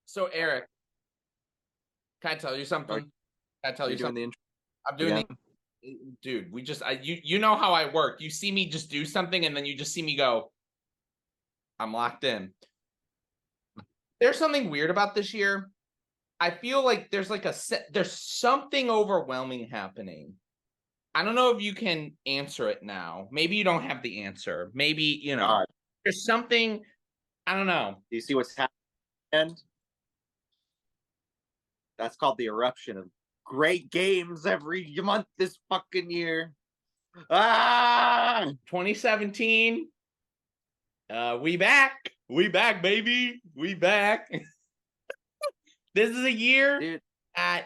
So Erik, can I tell you something? Are, Can I tell are you you doing something? the intro I'm doing again? the dude. You know how I work. You see me just do something, and then you just see me go. I'm locked in. There's something weird about this year. I feel like there's something overwhelming happening. I don't know if you can answer it now. Maybe you don't have the answer. Maybe God, there's something. I don't know. do you see what's happening? That's called the eruption of great games every month this fucking year. Ah! 2017. We back. We back, baby. We back. This is a year Dude, that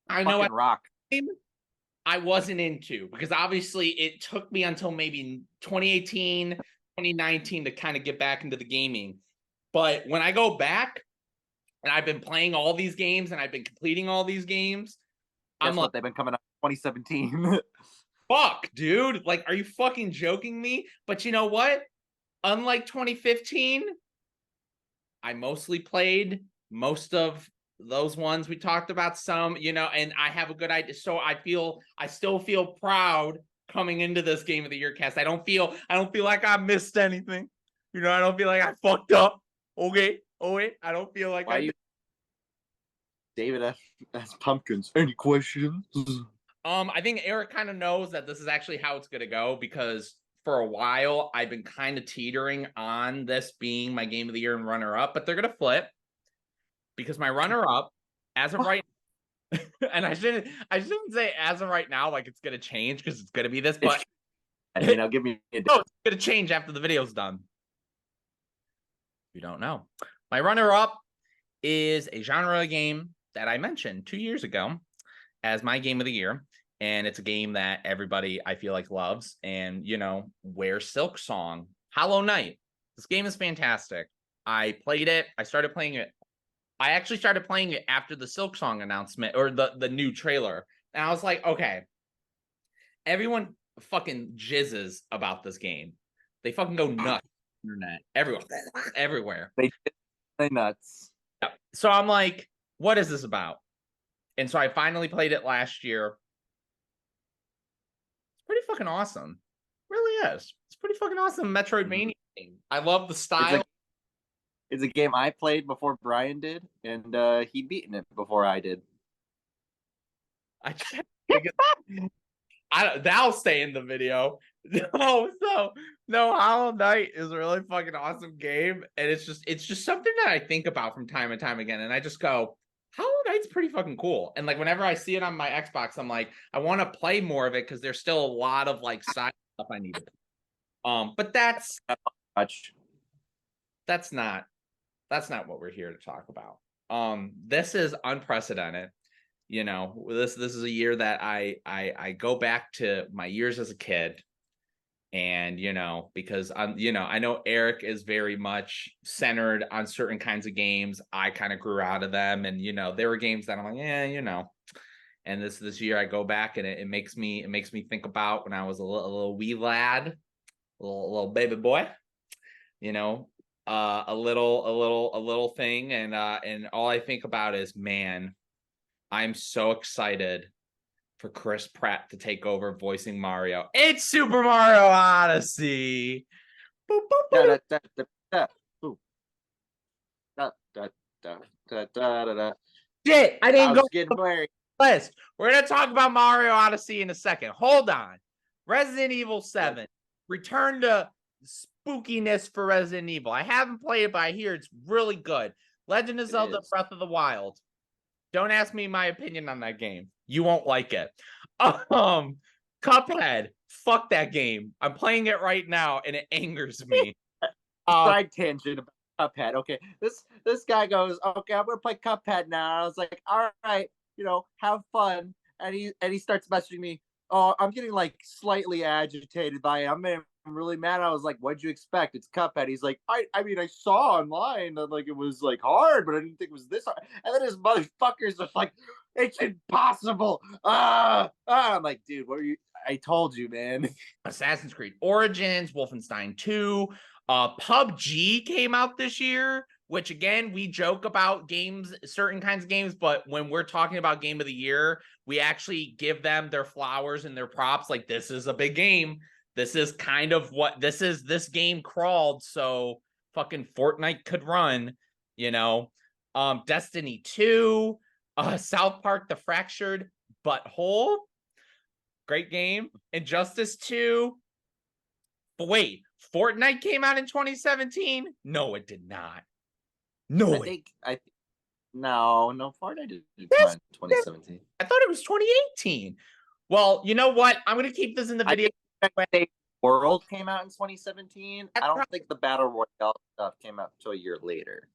I know fucking rock. I wasn't into because obviously it took me until maybe 2018, 2019 to kind of get back into the gaming. But when I go back and I've been playing all these games and I've been completing all these games, I'm Guess like, what? They've been coming out in 2017. fuck, dude. Like, are you fucking joking me? But you know what? Unlike 2015, I mostly played most of those ones we talked about some, and I have a good idea. So I still feel proud coming into this game of the year cast. I don't feel like I missed anything. I don't feel like I fucked up. Okay. Oh wait, I don't feel like Why you, David as pumpkins? Any questions? I think Erik kind of knows that this is actually how it's gonna go because for a while I've been kind of teetering on this being my game of the year and runner up, but they're gonna flip because my runner up as of right and I shouldn't say as of right now like it's gonna change because it's gonna be this, but Give me a no, it's gonna change after the video's done. You don't know. My runner up is a genre game that I mentioned 2 years ago as my game of the year. And it's a game that everybody I feel like loves. And Where's Silk Song? Hollow Knight. This game is fantastic. I played it. I started playing it. I actually started playing it after the Silk Song announcement or the new trailer. And I was like, okay, everyone fucking jizzes about this game. They fucking go nuts on the internet. Everywhere. They nuts. Yeah. So I'm like, what is this about? And so I finally played it last year. It's pretty fucking awesome. It really is. It's pretty fucking awesome Metroidvania game. I love the It's style. it's a game I played before Brian did, and he'd beaten it before I did. I that'll stay in the video. No, Hollow Knight is a really fucking awesome game, and it's just something that I think about from time and time again, and I just go, Hollow Knight's pretty fucking cool. And like whenever I see it on my Xbox, I'm like, I want to play more of it because there's still a lot of like side stuff I need to play. But Much. that's not what we're here to talk about. This is unprecedented. This is a year that I go back to my years as a kid, and because I know Erik is very much centered on certain kinds of games. I kind of grew out of them, and there were games that I'm like, and this year I go back and it makes me think about when I was a little wee lad, a little baby boy, a little thing, and all I think about is, man, I'm so excited for Chris Pratt to take over voicing Mario. It's Super Mario Odyssey. Boop, boop, boop. Da, da, da, da, ooh. Da, da, da, da, da, da, da. Shit, I I didn't go was getting blurry. list. We're gonna talk about Mario Odyssey in a second. Hold on. Resident Evil 7. Return to spookiness for Resident Evil. I haven't played it, but I hear it's really good. Legend of Zelda Breath of the Wild. Don't ask me my opinion on that game. You won't like it. Cuphead. Fuck that game. I'm playing it right now and it angers me. Side tangent about Cuphead. Okay, this guy goes, okay, I'm gonna play Cuphead now. I was like, all right, have fun. And he starts messaging me. Oh, I'm getting like slightly agitated by it. I'm really mad. I was like, what'd you expect? It's Cuphead. He's like, I mean, I saw online that like it was like hard, but I didn't think it was this hard. And then his motherfuckers are like, it's impossible. I'm like, dude, what are you? I told you, man. Assassin's Creed Origins, Wolfenstein 2, PUBG came out this year. which again, we joke about games, certain kinds of games, but when we're talking about game of the year, we actually give them their flowers and their props. Like, this is a big game. This is kind of what this is. This game crawled so fucking Fortnite could run, you know. Destiny 2, South Park: The Fractured Butthole, great game. Injustice 2. But wait, Fortnite came out in 2017? No, it did not. No, no, Fortnite didn't come out in 2017. I thought it was 2018. Well, you know what? I'm gonna keep this in the video. World came out in 2017. That's I don't think the Battle Royale stuff came out until a year later.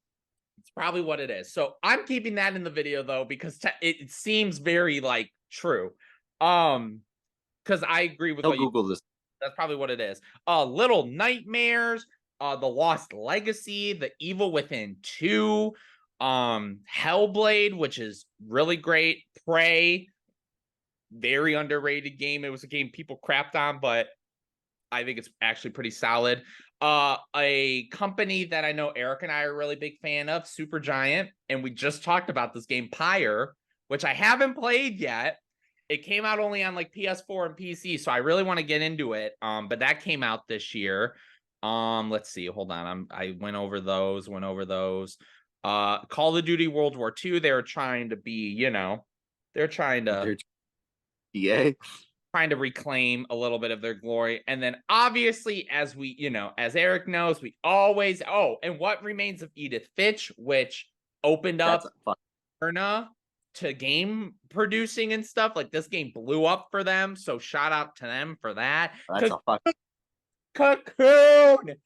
It's probably what it is. So I'm keeping that in the video though, because it seems very like true. Because I agree with Google this. That's probably what it is. Little Nightmares, The Lost Legacy, The Evil Within 2, Hellblade, which is really great. Prey, very underrated game. It was a game people crapped on, but I think it's actually pretty solid. A company that I know Eric and I are a really big fan of, Supergiant, and we just talked about this game, Pyre, which I haven't played yet. It came out only on like PS4 and PC, so I really want to get into it. But that came out this year. Let's see. Hold on. I went over those. Call of Duty World War II. They were trying to be, they're trying to trying to reclaim a little bit of their glory. And then obviously, as we, as Eric knows, we always and What Remains of Edith Finch, which opened up Erna to game producing and stuff. Like, this game blew up for them, so shout out to them for that. Cocoon.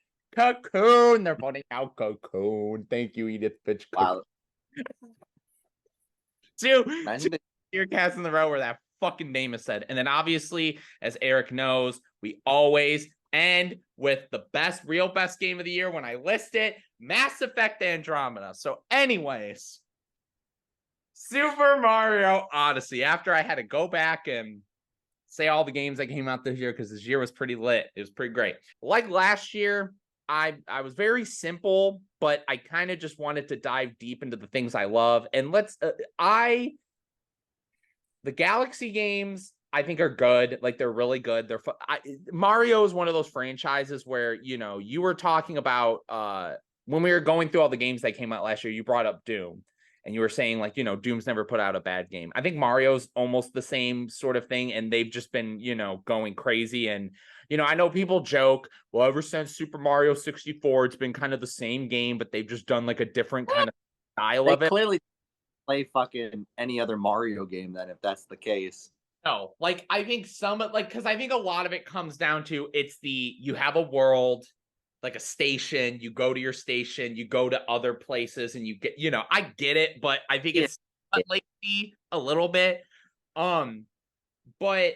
They're putting out Cocoon. Thank you, Edith Finch. Wow. Two GOTYcast in the row where that fucking name is said. And then obviously, as Eric knows, we always end with the real best game of the year when I list it, Mass Effect Andromeda. So anyways, Super Mario Odyssey. After I had to go back and say all the games that came out this year, because this year was pretty lit. It was pretty great. Like last year, I was very simple, but I kind of just wanted to dive deep into the things I love. And the Galaxy games, I think, are good. Like, they're really good. Mario is one of those franchises where, you were talking about when we were going through all the games that came out last year, you brought up Doom. And you were saying, like, Doom's never put out a bad game. I think Mario's almost the same sort of thing. And they've just been, going crazy. And, I know people joke, well, ever since Super Mario 64, it's been kind of the same game, but they've just done like a different kind of style of it. Clearly play fucking any other Mario game then, if that's the case. No, like, I think because I think a lot of it comes down to you have a world, like a station, you go to your station, you go to other places, and you get, I get it, but I think it's lazy a little bit. But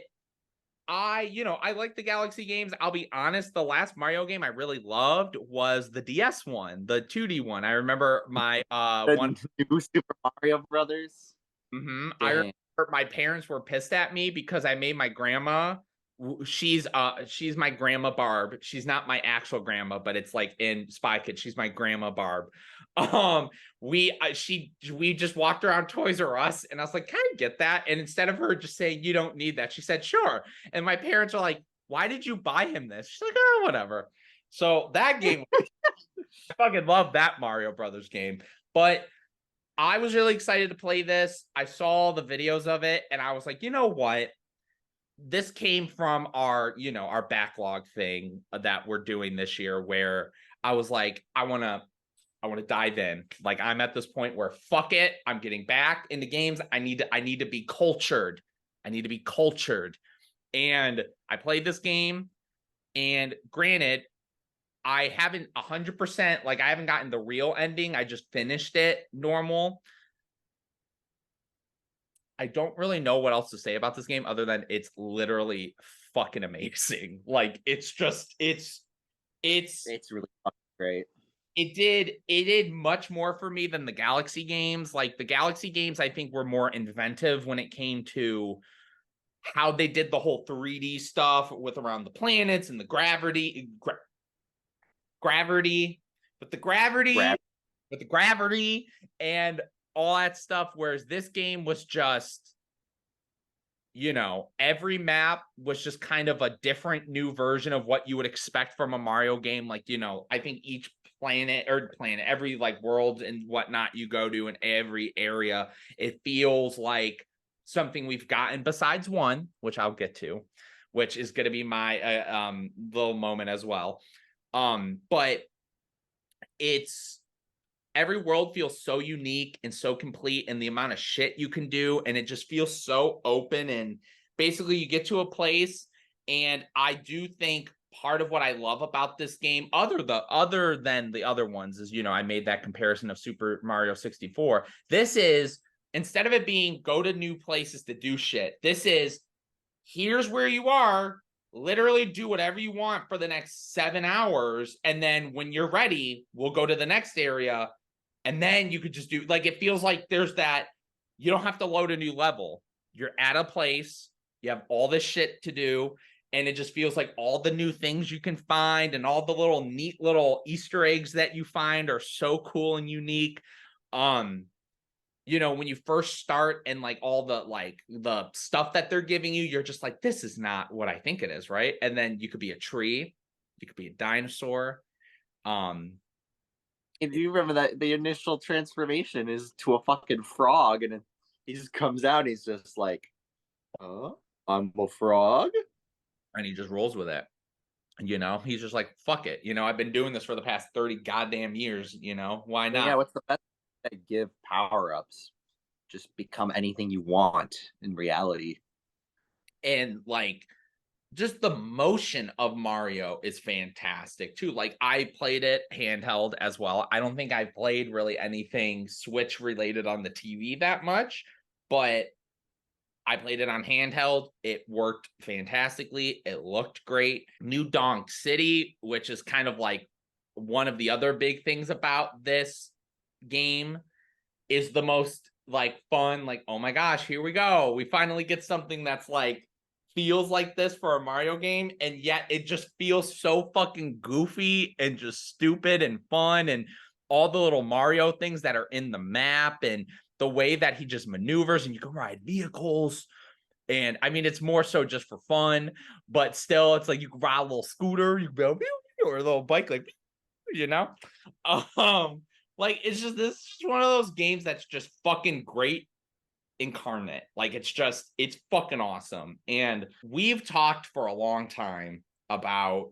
I like the Galaxy games. I'll be honest, the last Mario game I really loved was the DS one, the 2D one. I remember my new Super Mario Brothers. I remember my parents were pissed at me because I made my grandma. She's my grandma Barb. She's not my actual grandma, but it's like in Spy Kids. She's my grandma Barb. We just walked around Toys R Us, and I was like, can I get that? And instead of her just saying, you don't need that, she said, sure. And my parents are like, why did you buy him this? She's like, oh, whatever. So that game, I fucking love that Mario Brothers game. But I was really excited to play this. I saw the videos of it, and I was like, you know what? This came from our backlog thing that we're doing this year, where I was like, I want to dive in. Like, I'm at this point where fuck it, I'm getting back into games. I need to be cultured. And I played this game, and granted, I haven't 100%, like, I haven't gotten the real ending. I just finished it normal. I don't really know what else to say about this game other than it's literally fucking amazing. Like, it's really fucking great. It did much more for me than the Galaxy games. Like, the Galaxy games, I think, were more inventive when it came to how they did the whole 3D stuff with around the planets and the gravity. But the gravity with the gravity and all that stuff. Whereas this game was just, every map was just kind of a different new version of what you would expect from a Mario game. Like, I think each every like world and whatnot you go to in every area, it feels like something we've gotten besides one, which I'll get to, which is going to be my little moment as well. But it's every world feels so unique and so complete, and the amount of shit you can do, and it just feels so open. And basically you get to a place, and I do think part of what I love about this game, other than the other ones, is I made that comparison of Super Mario 64. This is, instead of it being go to new places to do shit, this is, here's where you are, literally do whatever you want for the next 7 hours, and then when you're ready, we'll go to the next area. And then you could just do, like, it feels like there's that, you don't have to load a new level. You're at a place, you have all this shit to do, and it just feels like all the new things you can find and all the little neat little Easter eggs that you find are so cool and unique. When you first start, and like all the stuff that they're giving you, you're just like, this is not what I think it is, right? And then you could be a tree, you could be a dinosaur. And do you remember that the initial transformation is to a fucking frog, and then he just comes out and he's just like, I'm a frog? And he just rolls with it. He's just like, fuck it. I've been doing this for the past 30 goddamn years. Why not? Yeah, what's the best that give power-ups? Just become anything you want in reality. And like, just the motion of Mario is fantastic too. Like, I played it handheld as well. I don't think I played really anything Switch related on the TV that much, but I played it on handheld. It worked fantastically. It looked great. New Donk City, which is kind of like one of the other big things about this game, is the most like fun. Like, oh my gosh, here we go. We finally get something that's like feels like this for a Mario game, and yet it just feels so fucking goofy and just stupid and fun, and all the little Mario things that are in the map, and the way that he just maneuvers, and you can ride vehicles. And I mean, it's more so just for fun, but still, it's like you can ride a little scooter, you can go, or a little bike, like, like, it's just, this is one of those games that's just fucking great incarnate. Like, it's fucking awesome. And we've talked for a long time about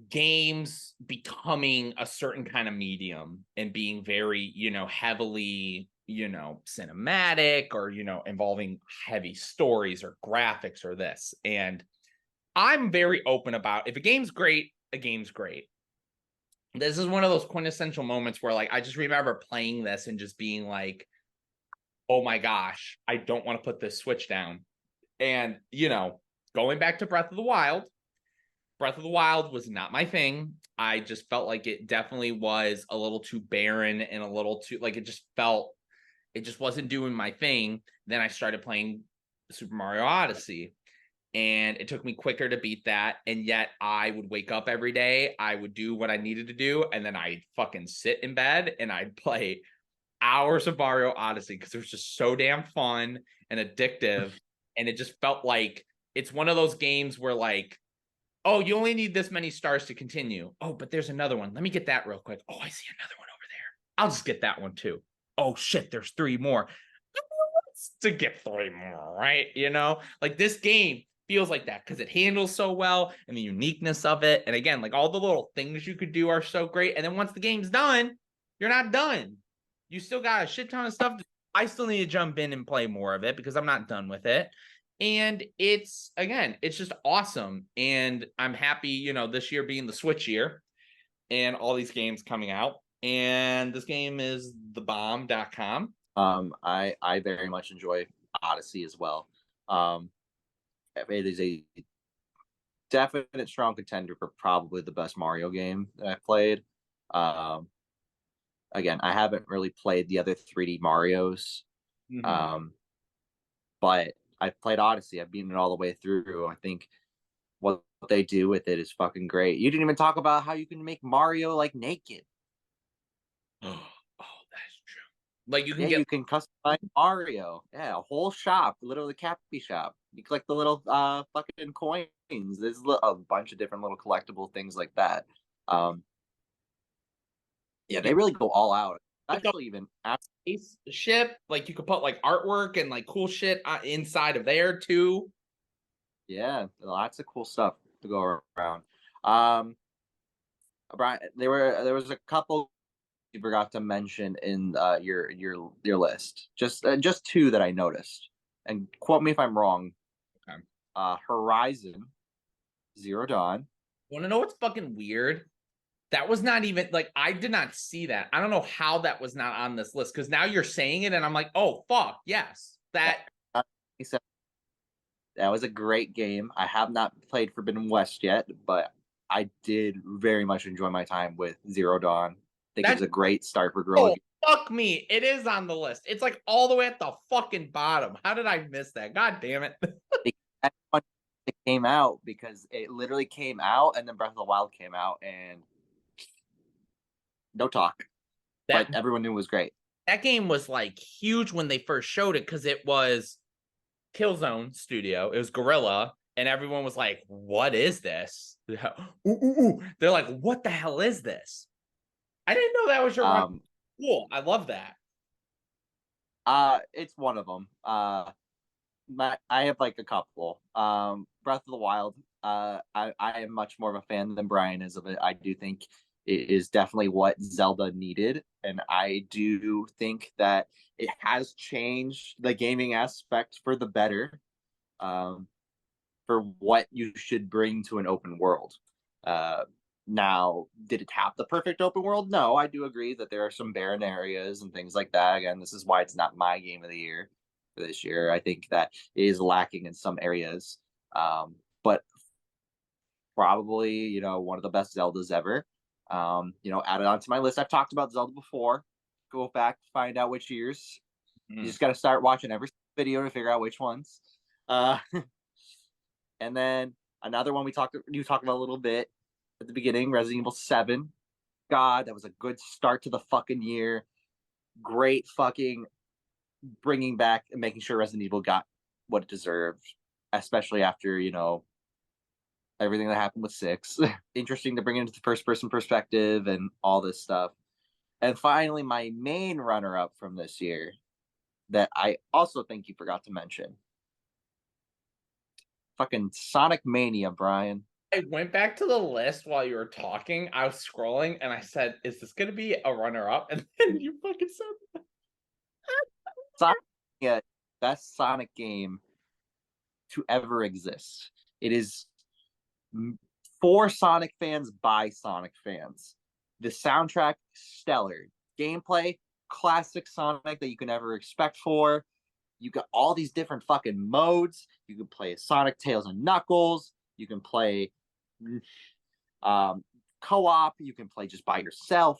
games becoming a certain kind of medium and being very, heavily, cinematic, or, involving heavy stories or graphics or this. And I'm very open about, if a game's great, a game's great. This is one of those quintessential moments where, like, I just remember playing this and just being like, oh my gosh, I don't want to put this Switch down. And, going back to Breath of the Wild was not my thing. I just felt like it definitely was a little too barren and a little too, like, it just wasn't doing my thing. Then I started playing Super Mario Odyssey, and it took me quicker to beat that. And yet I would wake up every day, I would do what I needed to do, and then I'd fucking sit in bed and I'd play hours of Mario Odyssey because it was just so damn fun and addictive. And it just felt like it's one of those games where, like, oh, you only need this many stars to continue. Oh, but there's another one. Let me get that real quick. Oh, I see another one over there. I'll just get that one too. Oh shit, there's 3 more. To get 3 more, right? Like, this game feels like that because it handles so well, and the uniqueness of it. And again, like, all the little things you could do are so great. And then once the game's done, you're not done. You still got a shit ton of stuff. I still need to jump in and play more of it because I'm not done with it. And it's just awesome. And I'm happy, this year being the Switch year and all these games coming out. And this game is thebomb.com. I very much enjoy Odyssey as well. It is a definite strong contender for probably the best Mario game that I've played. Again, I haven't really played the other 3D Marios, but I've played Odyssey. I've beaten it all the way through. I think what they do with it is fucking great. You didn't even talk about how you can make Mario like naked. Oh, that's true. Like you can Yeah, get you can customize Mario. Yeah, a whole shop, literally Cappy shop. You collect the little fucking coins. There's a bunch of different little collectible things like that. Um, yeah, you they really go all out. get the Especially even after. spaceship. Like you could put like artwork and like cool shit inside of there too. Yeah, lots of cool stuff to go around. Um, Brian, there was a couple you forgot to mention in your list. Just two that I noticed, and quote me if I'm wrong. Okay. Horizon Zero Dawn. Want to know what's fucking weird? That was not even like I did not see that. I don't know how that was not on this list because now you're saying it and I'm like, oh fuck, yes. That Uh, That was a great game. I have not played Forbidden West yet, but I did very much enjoy my time with Zero Dawn. I think it was that's a great start for guerrilla oh fuck me. It is on the list. It's like all the way at the fucking bottom. How did I miss that? God damn it. games. It came out because it literally came out, and then Breath of the Wild came out, and no talk. But That everyone knew it was great. that game was like huge when they first showed it because it was Killzone Studio. It was Gorilla, and everyone was like, "What is this?" Ooh, ooh, ooh. They're like, "What the hell is this?" I didn't know that was your run. Um, Cool. I love that. it's one of them. I have like a couple. Breath of the Wild. I am much more of a fan than Brian is of it. I do think it is definitely what Zelda needed, and I do think that it has changed the gaming aspect for the better. Um, for what you should bring to an open world. Uh, Now, did it have the perfect open world? No, I do agree that there are some barren areas and things like that. Again, this is why it's not my game of the year for this year. I think that it is lacking in some areas, but probably one of the best Zeldas ever. Added onto my list. I've talked about Zelda before. Go back, find out which years. You just got to start watching every video to figure out which ones. Uh, and then another one you talked about a little bit at the beginning, Resident Evil 7. God, that was a good start to the fucking year. Great fucking bringing back and making sure Resident Evil got what it deserved, especially after, everything that happened with 6. Interesting to bring it into the first person perspective and all this stuff. And finally, my main runner up from this year that I also think you forgot to mention. Fucking Sonic Mania, Brian. I went back to the list while you were talking. I was scrolling and I said, "Is this going to be a runner-up?" And then you fucking said, Sonic Mania, best Sonic game to ever exist. It is for Sonic fans by Sonic fans. The soundtrack, stellar. Gameplay, classic Sonic that you can ever expect for. You got all these different fucking modes. You can play Sonic, Tails, and Knuckles. You can play co-op. You can play just by yourself.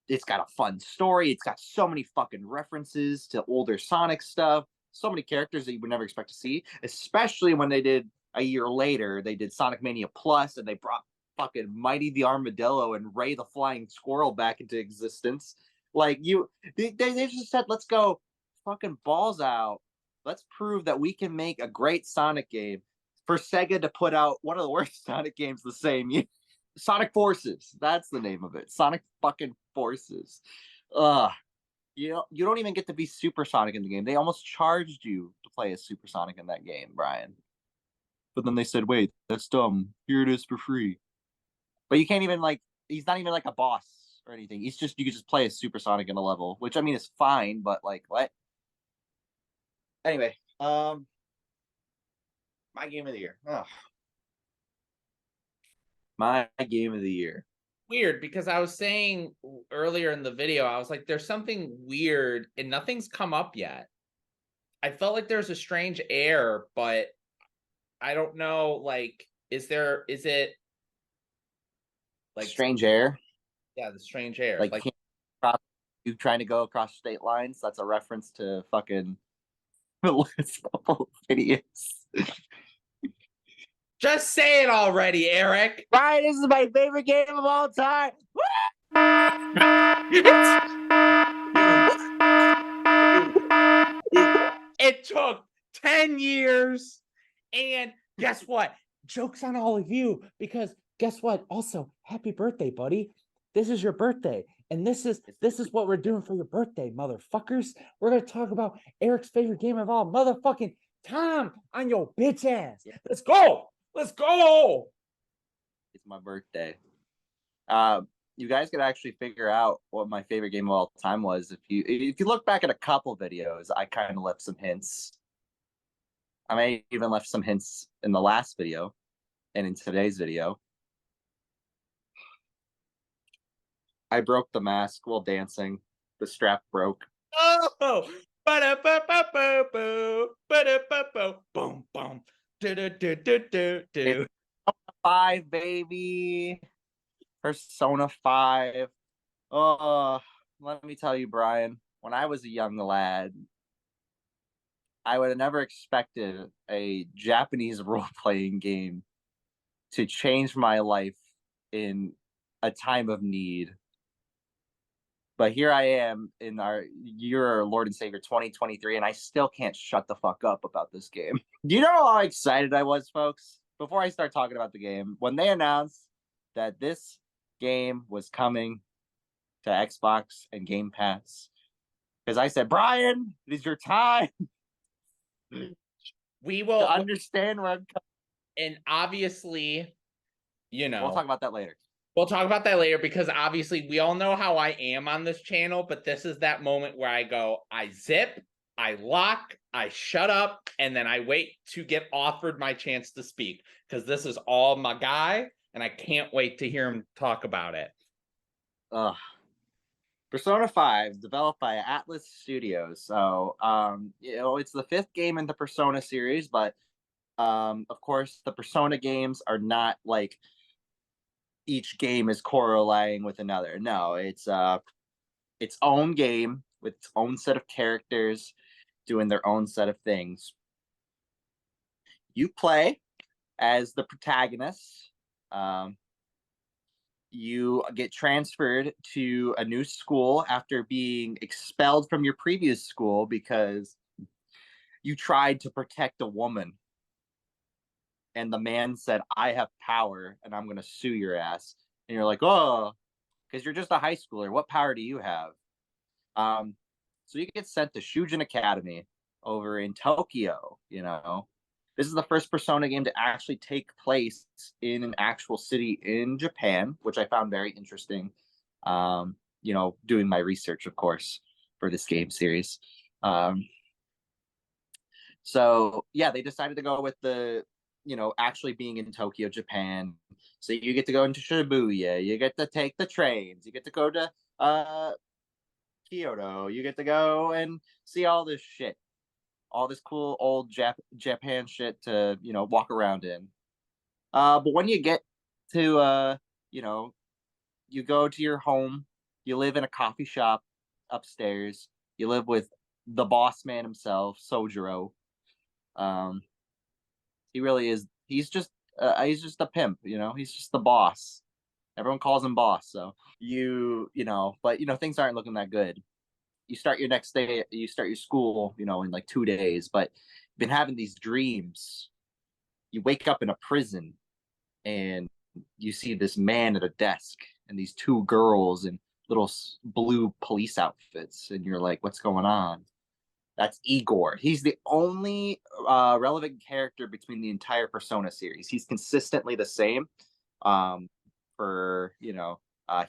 It's got a fun story. It's got so many fucking references to older Sonic stuff. So many characters that you would never expect to see, especially when they did a year later. They did Sonic Mania Plus, and they brought fucking Mighty the Armadillo and Ray the Flying Squirrel back into existence. Like they just said, let's go fucking balls out. Let's prove that we can make a great Sonic game. For Sega to put out one of the worst Sonic games the same year. Sonic Forces. That's the name of it. Sonic fucking Forces. Ugh. You don't even get to be Super Sonic in the game. They almost charged you to play as Super Sonic in that game, Brian. But then they said, wait, that's dumb. Here it is for free. But you can't even he's not even like a boss or anything. You can just play as Super Sonic in a level, which I mean is fine, but like what? Anyway, my game of the year. Oh. My game of the year. weird because I was saying earlier in the video, I was like, there's something weird and nothing's come up yet. I felt like there's a strange air, but I don't know. Like, is it like Strange Air. yeah, the strange air? Like Like, you trying to go across state lines. That's a reference to fucking the last couple of videos. just say it already, Eric. Brian, this is my favorite game of all time. It took 10 years. And guess what? Joke's on all of you, because guess what? Also, happy birthday, buddy. This is your birthday. And this is what we're doing for your birthday, motherfuckers. We're gonna talk about Eric's favorite game of all motherfucking time on your bitch ass. Let's go. Let's go. It's my birthday. You guys could actually figure out what my favorite game of all time was if you look back at a couple videos. I kind of left some hints. I may even left some hints in the last video and in today's video. I broke the mask while dancing. The strap broke. Oh, boom, boom, It's 5, baby. Persona 5. Oh, let me tell you, Brian, when I was a young lad, I would have never expected a Japanese role-playing game to change my life in a time of need. But here I am in our year, Lord and Savior 2023, and I still can't shut the fuck up about this game. Do you know how excited I was, folks? Before I start talking about the game, when they announced that this game was coming to Xbox and Game Pass, because I said, Brian, it is your time. We will to understand where I'm coming. And obviously, We'll talk about that later. We'll talk about that later, because obviously we all know how I am on this channel, but this is that moment where I go, I zip, I lock, I shut up, and then I wait to get offered my chance to speak, because this is all my guy, and I can't wait to hear him talk about it. Persona 5, developed by Atlas Studios. So, it's the 5th game in the Persona series, but of course, the Persona games are not like each game is correlating with another. No, it's its own game with its own set of characters doing their own set of things. You play as the protagonist. You get transferred to a new school after being expelled from your previous school because you tried to protect a woman. And the man said, I have power and I'm going to sue your ass. And you're like, oh, because you're just a high schooler. What power do you have? So you get sent to Shujin Academy over in Tokyo, you know. This is the first Persona game to actually take place in an actual city in Japan, which I found very interesting. You know, doing my research, of course, for this game series. So yeah, they decided to go with the, you know, actually being in Tokyo, Japan. So you get to go into Shibuya, you get to take the trains, you get to go to Kyoto, you get to go and see all this shit, all this cool old Japan shit to, you know, walk around in. But when you get to you know, you go to your home, you live in a coffee shop upstairs, you live with the boss man himself, Sojiro. He really is. He's just a pimp, you know. He's just the boss. Everyone calls him boss. So you know, but you know, things aren't looking that good. You start your next day. You start your school, you know, in like 2 days. But you've been having these dreams. You wake up in a prison, and you see this man at a desk, and these 2 girls in little blue police outfits, and you're like, "What's going on?" That's Igor. He's the only relevant character between the entire Persona series. He's consistently the same. For you know,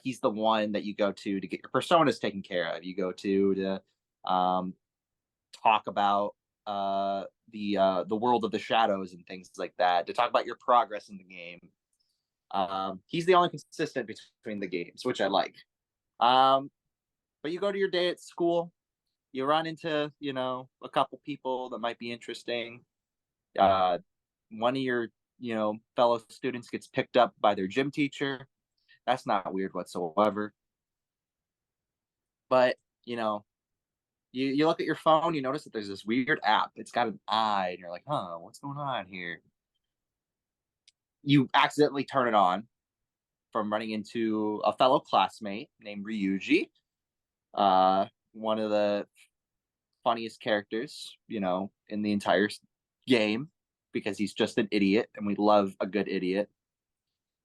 he's the one that you go to get your personas taken care of. You go to talk about the world of the shadows and things like that. To talk about your progress in the game. He's the only consistent between the games, which I like. But you go to your day at school. You run into, you know, a couple people that might be interesting. One of your, you know, fellow students gets picked up by their gym teacher. That's not weird whatsoever. But, you know, you look at your phone, you notice that there's this weird app. It's got an eye, and you're like, huh, what's going on here? You accidentally turn it on, from running into a fellow classmate named Ryuji, one of the funniest characters, in the entire game because he's just an idiot and we love a good idiot.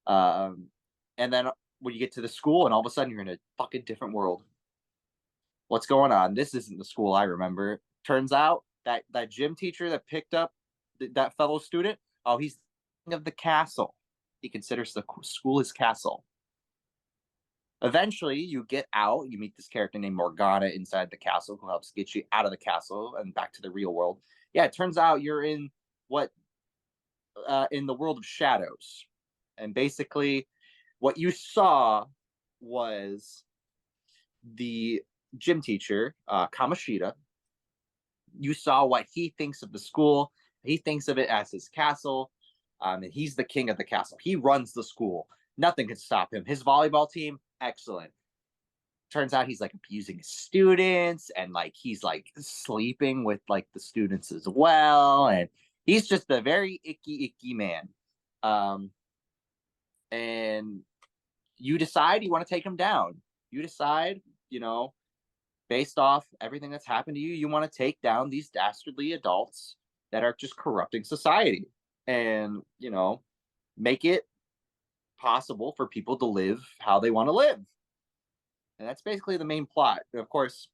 And then when you get to the school and all of a sudden you're in a fucking different world. What's going on? This isn't the school I remember. Turns out that gym teacher that picked up that fellow student, oh, he's of the castle. He considers the school his castle. Eventually, you get out. You meet this character named Morgana inside the castle who helps get you out of the castle and back to the real world. Yeah, it turns out you're in in the world of shadows. And basically, what you saw was the gym teacher, Kamoshida. You saw what he thinks of the school. He thinks of it as his castle, and he's the king of the castle. He runs the school. Nothing can stop him. His volleyball team, excellent. Turns out he's like abusing his students, and like he's like sleeping with like the students as well, and he's just a very icky man. And you decide you want to take him down. You decide, based off everything that's happened to you, you want to take down these dastardly adults that are just corrupting society and, make it possible for people to live how they want to live. And that's basically the main plot. And of course,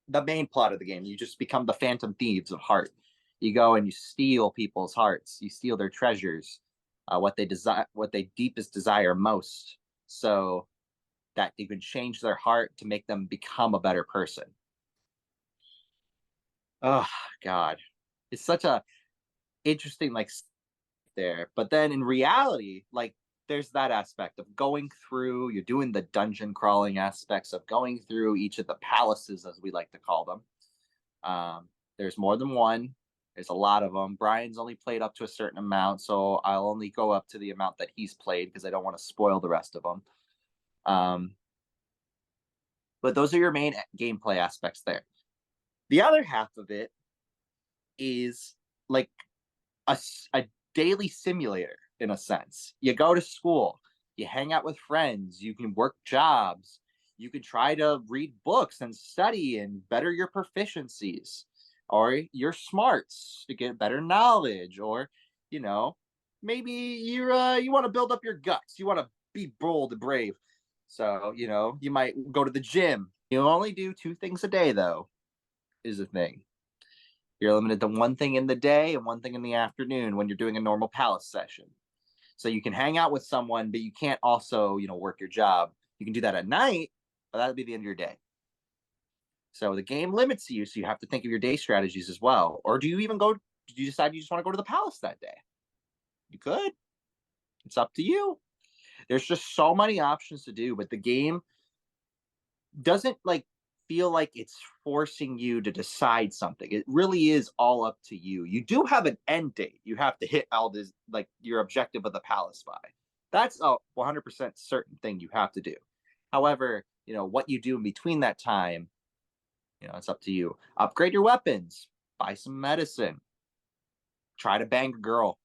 the main plot of the game, you just become the phantom thieves of heart. You go and you steal people's hearts. You steal their treasures, what they deepest desire most, so that you can change their heart to make them become a better person. Oh God, it's such a interesting there. But then in reality, there's that aspect of going through. You're doing the dungeon crawling aspects of going through each of the palaces, as we like to call them. There's more than one. There's a lot of them. Brian's only played up to a certain amount, so I'll only go up to the amount that he's played because I don't want to spoil the rest of them. But those are your main gameplay aspects there. The other half of it is like a daily simulator in a sense. You go to school, you hang out with friends, you can work jobs, you can try to read books and study and better your proficiencies or your smarts to get better knowledge, or maybe you want to build up your guts, you want to be bold and brave, so you might go to the gym. You only do 2 things a day though, is the thing. You're limited to 1 thing in the day and 1 thing in the afternoon when you're doing a normal palace session. So you can hang out with someone, but you can't also, work your job. You can do that at night, but that'll be the end of your day. So the game limits you, so you have to think of your day strategies as well. Or do you decide you just want to go to the palace that day? You could. It's up to you. There's just so many options to do, but the game doesn't feel like it's forcing you to decide something. It really is all up to you. You do have an end date. You have to hit all this, your objective of the palace by. That's a 100% certain thing you have to do. However, what you do in between that time, it's up to you. Upgrade your weapons, buy some medicine, try to bang a girl.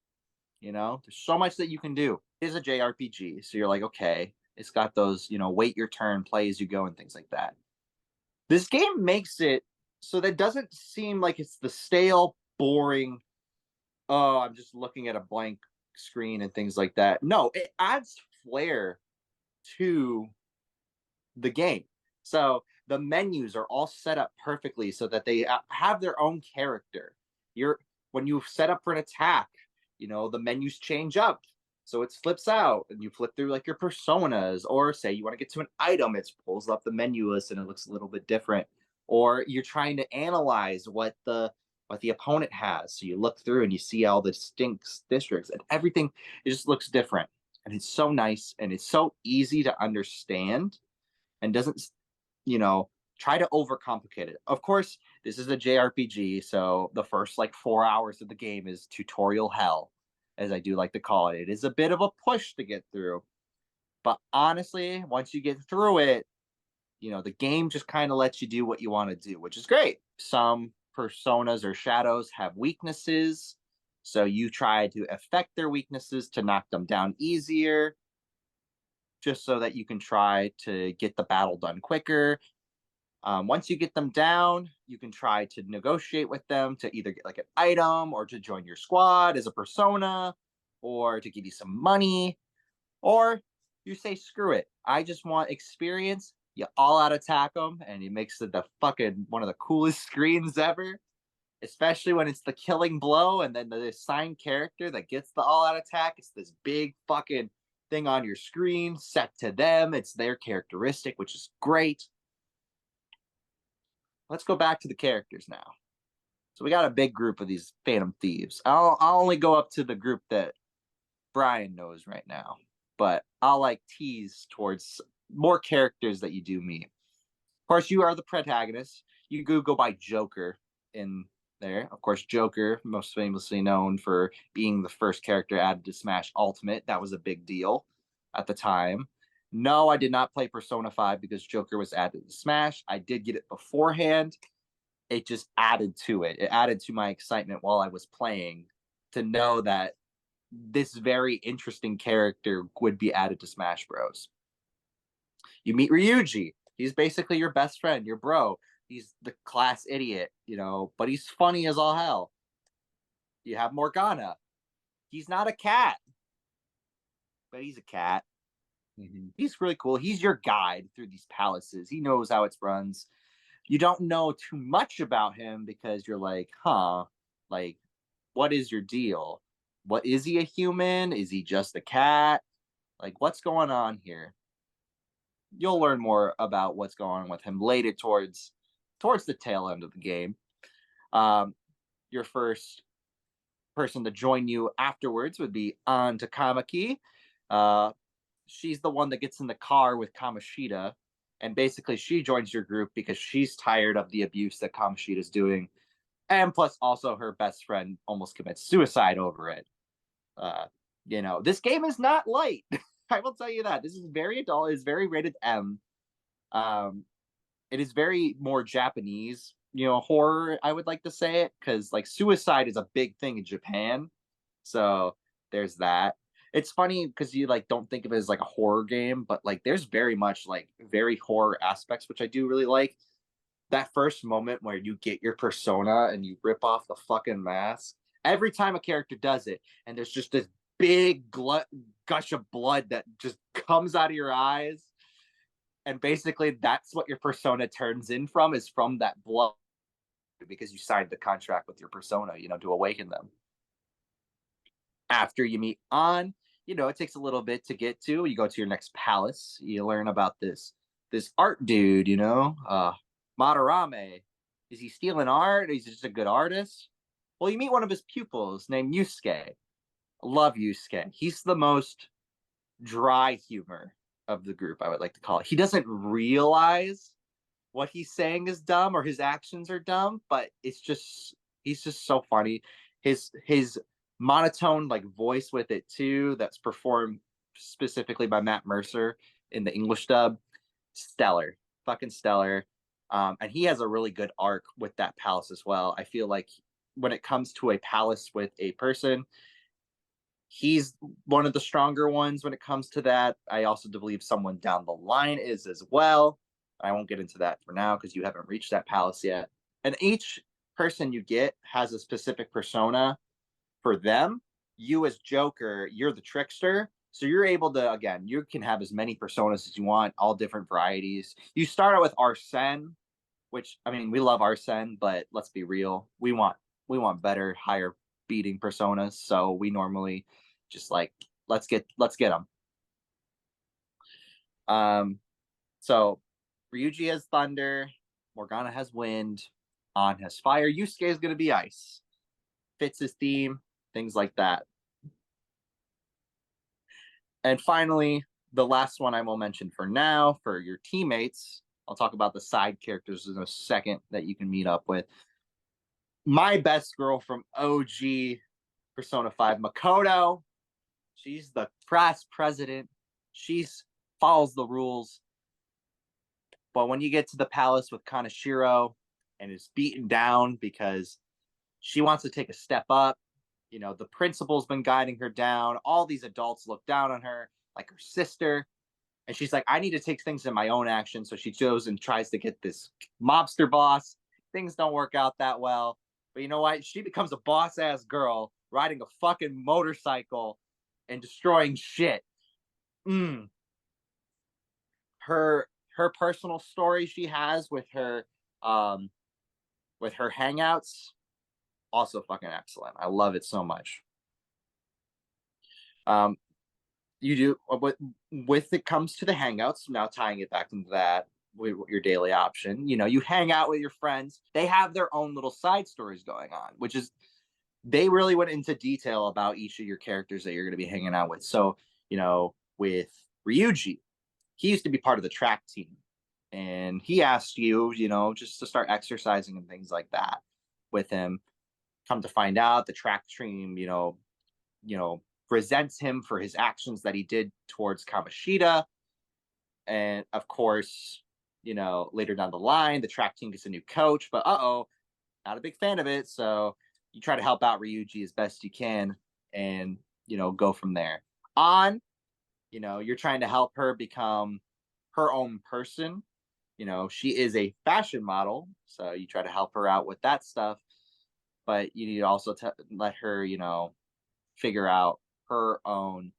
There's so much that you can do. It is a JRPG, so you're like, okay, it's got those, wait your turn, play as you go, and things like that. This game makes it so that it doesn't seem like it's the stale, boring, oh, I'm just looking at a blank screen and things like that. No, it adds flair to the game. So the menus are all set up perfectly so that they have their own character. When you set up for an attack, the menus change up. So it flips out and you flip through your personas, or say you want to get to an item, it pulls up the menu list and it looks a little bit different. Or you're trying to analyze what the opponent has. So you look through and you see all the distinct districts and everything. It just looks different. And it's so nice and it's so easy to understand and doesn't, try to overcomplicate it. Of course, this is a JRPG, so the first 4 hours of the game is tutorial hell, as I do like to call it. It is a bit of a push to get through. But honestly, once you get through it, the game just kind of lets you do what you want to do, which is great. Some personas or shadows have weaknesses, so you try to affect their weaknesses to knock them down easier. just so that you can try to get the battle done quicker. Once you get them down, you can try to negotiate with them to either get like an item or to join your squad as a persona or to give you some money. Or you say, screw it. I just want experience. You all out attack them, and it makes it the fucking one of the coolest screens ever. Especially when it's the killing blow, and then the assigned character that gets the all out attack. It's this big fucking thing on your screen set to them. It's their characteristic, which is great. Let's go back to the characters now. So we got a big group of these Phantom Thieves. I'll only go up to the group that Brian knows right now, but I'll like tease towards more characters that you do meet. Of course, you are the protagonist. You go by Joker in there. Of course, Joker, most famously known for being the first character added to Smash Ultimate. That was a big deal at the time. No, I did not play Persona 5 because Joker was added to Smash. I did get it beforehand. It just added to it. It added to my excitement while I was playing to know that this very interesting character would be added to Smash Bros. You meet Ryuji. He's basically your best friend, your bro. He's the class idiot, but he's funny as all hell. You have Morgana. He's not a cat, but he's a cat. He's really cool. He's your guide through these palaces. He knows how it runs. You don't know too much about him because you're like, like, what is your deal? What is he, a human? Is he just a cat? Like, what's going on here? You'll learn more about what's going on with him later towards the tail end of the game. Your first person to join you afterwards would be An Takamaki. She's the one that gets in the car with Kamoshida, and basically she joins your group because she's tired of the abuse that Kamoshida's doing, and plus also her best friend almost commits suicide over it. This game is not light. I will tell you that. This is very adult. It's very rated M. It is very more Japanese, horror, I would like to say it, because like suicide is a big thing in Japan. So there's that. It's funny because you like don't think of it as like a horror game, but like there's very much like very horror aspects, which I do really like. That first moment where you get your persona and you rip off the fucking mask. Every time a character does it, and there's just this big gush of blood that just comes out of your eyes. And basically that's what your persona turns in from, is from that blood, because you signed the contract with your persona, to awaken them. After you meet An, it takes a little bit to get to. You go to your next palace. You learn about this art dude, Madarame. Is he stealing art? Is he just a good artist? Well, you meet one of his pupils named Yusuke. Love Yusuke. He's the most dry humor of the group, I would like to call it. He doesn't realize what he's saying is dumb or his actions are dumb, but he's just so funny. His monotone like voice with it too, that's performed specifically by Matt Mercer in the English dub, stellar, fucking stellar. And he has a really good arc with that palace as well. I feel like when it comes to a palace with a person, he's one of the stronger ones when it comes to that. I also believe someone down the line is as well. I won't get into that for now because you haven't reached that palace yet. And each person you get has a specific persona for them. You as Joker, you're the trickster. So you're able to, again, you can have as many personas as you want, all different varieties. You start out with Arsene, which, I mean, we love Arsene, but let's be real. We want better, higher beating personas. So we normally just like, let's get them. So Ryuji has thunder, Morgana has wind, An has fire, Yusuke is going to be ice. Fits his theme, things like that. And finally, the last one I will mention for now, for your teammates, I'll talk about the side characters in a second that you can meet up with. My best girl from OG Persona 5, Makoto. She's the class president. She follows the rules. But when you get to the palace with Kaneshiro and is beaten down because she wants to take a step up, the principal's been guiding her down. All these adults look down on her like her sister. And she's like, I need to take things in my own action. So she goes and tries to get this mobster boss. Things don't work out that well. But you know what? She becomes a boss ass girl riding a fucking motorcycle and destroying shit. Mm. Her personal story she has with her hangouts, also fucking excellent. I love it so much. Um, you do with it comes to the hangouts. Now tying it back into that with your daily option, you know, you hang out with your friends. They have their own little side stories going on, which is they really went into detail about each of your characters that you're going to be hanging out with. So, you know, with Ryuji, he used to be part of the track team, and he asked you, you know, just to start exercising and things like that with him. Come to find out, the track team, resents him for his actions that he did towards Kamashita. And of course, you know, later down the line, the track team gets a new coach, but not a big fan of it. So you try to help out Ryuji as best you can and, you know, go from there. On, you know, you're trying to help her become her own person. You know, she is a fashion model. So you try to help her out with that stuff. But you need to also let her, you know, figure out her own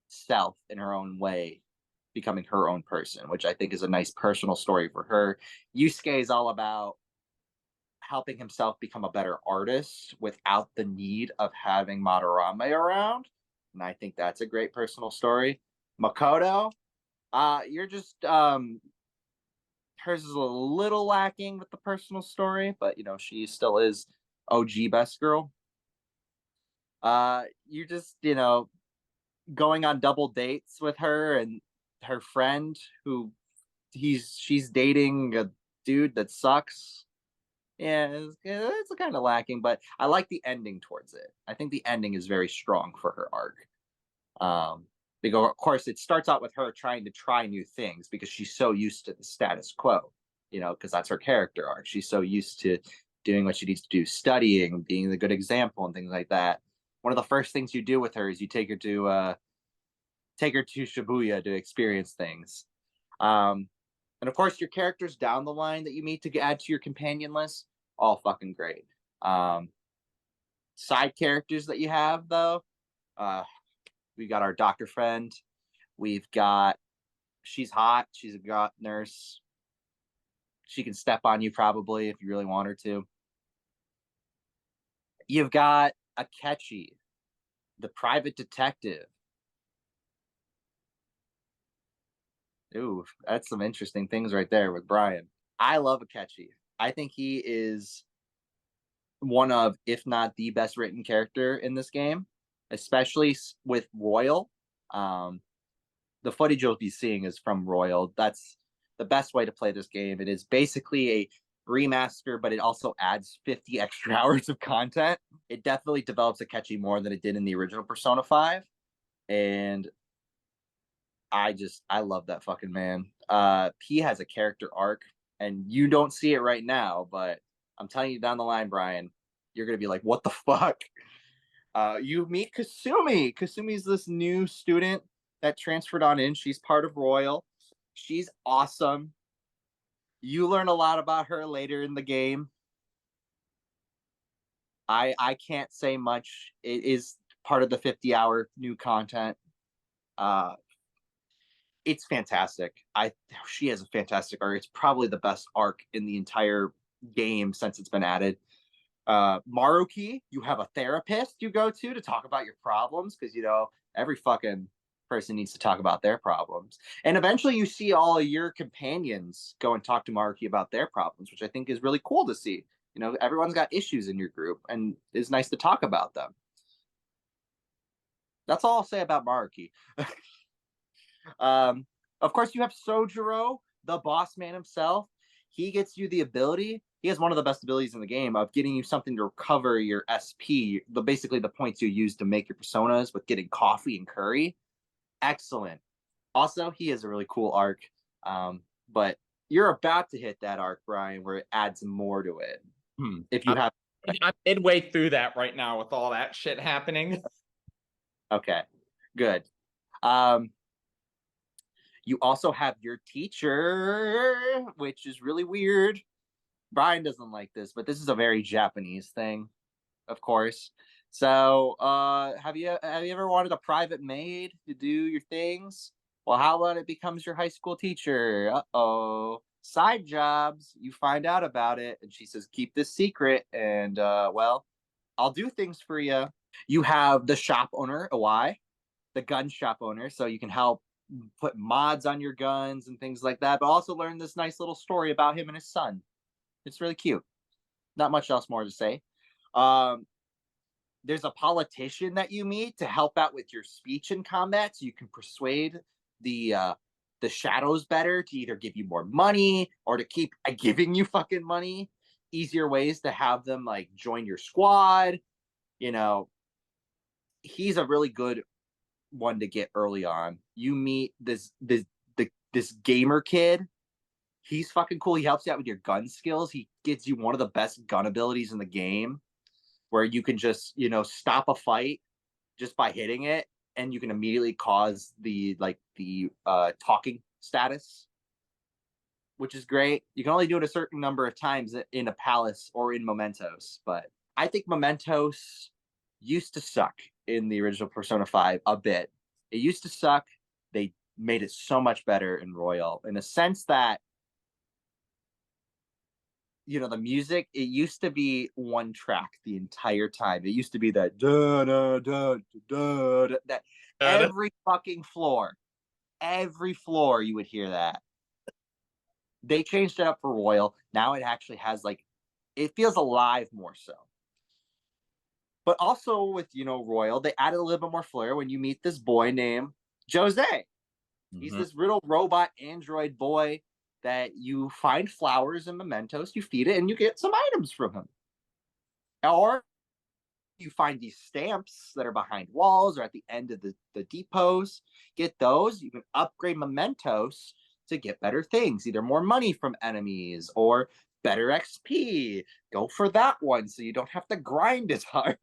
self in her own way, becoming her own person, which I think is a nice personal story for her. Yusuke is all about helping himself become a better artist without the need of having Madarame around. And I think that's a great personal story. Makoto, you're just hers is a little lacking with the personal story, but you know, she still is OG best girl. You're just, you know, going on double dates with her and her friend who she's dating a dude that sucks. Yeah, it's kind of lacking, but I like the ending towards it. I think the ending is very strong for her arc. Because of course it starts out with her trying to try new things because she's so used to the status quo, you know, because that's her character arc. She's so used to doing what she needs to do, studying, being the good example, and things like that. One of the first things you do with her is you take her to Shibuya to experience things. And of course, your characters down the line that you meet to add to your companion list, all fucking great. Side characters that you have though, uh, we got our doctor friend. We've got she's hot. She's a got nurse. She can step on you probably if you really want her to. You've got Akechi, the private detective. Ooh, that's some interesting things right there with Brian. I love Akechi. I think he is one of, if not the best written character in this game, especially with Royal. Um, the footage you'll be seeing is from Royal. That's the best way to play this game. It is basically a remaster, but it also adds 50 extra hours of content. It definitely develops Akechi more than it did in the original Persona 5. And I love that fucking man. He has a character arc, and you don't see it right now, but I'm telling you down the line, Brian, you're gonna be like, what the fuck? You meet Kasumi. Kasumi's this new student that transferred on in. She's part of Royal. She's awesome. You learn a lot about her later in the game. I can't say much. It is part of the 50-hour new content. Uh, it's fantastic. She has a fantastic arc. It's probably the best arc in the entire game since it's been added. Maruki, you have a therapist you go to talk about your problems because you know every fucking person needs to talk about their problems. And eventually you see all of your companions go and talk to Maruki about their problems, which I think is really cool to see. You know, everyone's got issues in your group and it's nice to talk about them. That's all I'll say about Maruki. Um, of course, you have Sojiro, the boss man himself. He gets you the ability. He has one of the best abilities in the game of getting you something to recover your SP, basically the points you use to make your personas with getting coffee and curry. Excellent. Also, he has a really cool arc. But you're about to hit that arc, Brian, where it adds more to it. If you have, I'm midway through that right now with all that shit happening. Okay, good. Um, You also have your teacher, which is really weird. Brian doesn't like this, but this is a very Japanese thing, of course. So, have you ever wanted a private maid to do your things? Well, how about it becomes your high school teacher? Uh-oh. Side jobs. You find out about it, and she says, "Keep this secret." And well, I'll do things for you. You have the shop owner, why? The gun shop owner, so you can help put mods on your guns and things like that, but also learn this nice little story about him and his son. It's really cute. Not much else more to say. Um, there's a politician that you meet to help out with your speech in combat, so you can persuade the shadows better to either give you more money or to keep giving you fucking money. Easier ways to have them like join your squad. You know, he's a really good one to get early on. You meet this gamer kid. He's fucking cool. He helps you out with your gun skills. He gives you one of the best gun abilities in the game, where you can just stop a fight just by hitting it, and you can immediately cause the talking status, which is great. You can only do it a certain number of times in a palace or in Mementos, but I think Mementos used to suck in the original Persona 5 a bit. It used to suck. They made it so much better in Royal, in a sense that the music, it used to be one track the entire time. It used to be that da da da da da, that every fucking floor, you would hear that. They changed it up for Royal. Now it actually has it feels alive more so. But also with Royal, they added a little bit more flair when you meet this boy named Jose. He's this little robot android boy that you find flowers and mementos, you feed it, and you get some items from him. Or you find these stamps that are behind walls or at the end of the depots. Get those. You can upgrade mementos to get better things, either more money from enemies or better XP. Go for that one so you don't have to grind as hard.